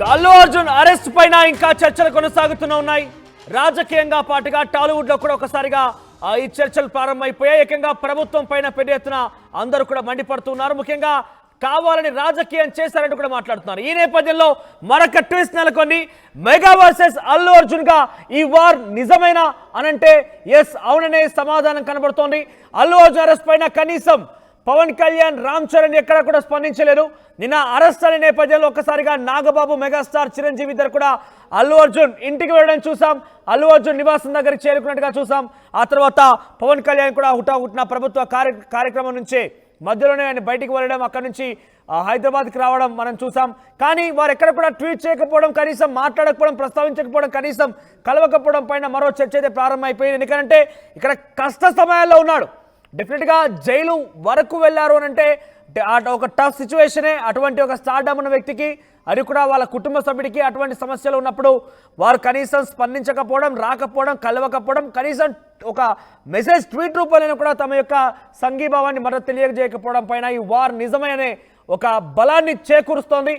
Allu Arjun arrest పైన ఇంకా చర్చలు కొనసాగుతూనే ఉన్నాయి. రాజకీయంగా పాటుగా టాలీవుడ్ లో కూడా ఒకసారిగా ఈ చర్చలు ప్రారంభమైపోయాయి. ఏకంగా ప్రభుత్వం పైన పెద్ద ఎత్తున అందరూ కూడా మండిపడుతున్నారు. ముఖ్యంగా కావాలని రాజకీయం చేశారంటూ కూడా మాట్లాడుతున్నారు. ఈ నేపథ్యంలో మరొక ట్విస్ట్ నెలకొని మెగా వర్సెస్ అల్లు అర్జున్ గా ఈ వార్ నిజమేనా అనంటే ఎస్ అవుననే సమాధానం కనబడుతోంది. అల్లు అర్జున్ అరెస్ట్ పైన కనీసం పవన్ కళ్యాణ్, రామ్ చరణ్ ఎక్కడ కూడా స్పందించలేదు. నిన్న అరెస్ట్ అనే నేపథ్యంలో ఒక్కసారిగా నాగబాబు, మెగాస్టార్ చిరంజీవి ఇద్దరు కూడా అల్లు అర్జున్ ఇంటికి వెళ్ళడం చూసాం. అల్లు అర్జున్ నివాసం దగ్గరికి చేరుకున్నట్టుగా చూసాం. ఆ తర్వాత పవన్ కళ్యాణ్ కూడా హుటాహుటిన ప్రభుత్వ కార్యక్రమం నుంచి మధ్యలోనే ఆయన బయటికి వెళ్ళడం, అక్కడి నుంచి హైదరాబాద్కి రావడం మనం చూసాం. కానీ వారు ఎక్కడ కూడా ట్వీట్ చేయకపోవడం, కనీసం మాట్లాడకపోవడం, ప్రస్తావించకపోవడం, కనీసం కలవకపోవడం పైన మరో చర్చ అయితే ప్రారంభమైపోయింది. ఎందుకంటే ఇక్కడ కష్ట సమయాల్లో ఉన్నాడు. డెఫినెట్గా జైలు వరకు వెళ్ళారు అని అంటే ఒక టఫ్ సిచ్యువేషనే. అటువంటి ఒక స్టార్డమ్ ఉన్న వ్యక్తికి, అది కూడా వాళ్ళ కుటుంబ సభ్యుడికి అటువంటి సమస్యలు ఉన్నప్పుడు వారు కనీసం స్పందించకపోవడం, రాకపోవడం, కలవకపోవడం, కనీసం ఒక మెసేజ్ ట్వీట్ రూపంలో కూడా తమ యొక్క సంఘీభావాన్ని మరో తెలియజేయకపోవడం పైన ఈ వార్ నిజమే అనే ఒక బలాన్ని చేకూరుస్తోంది.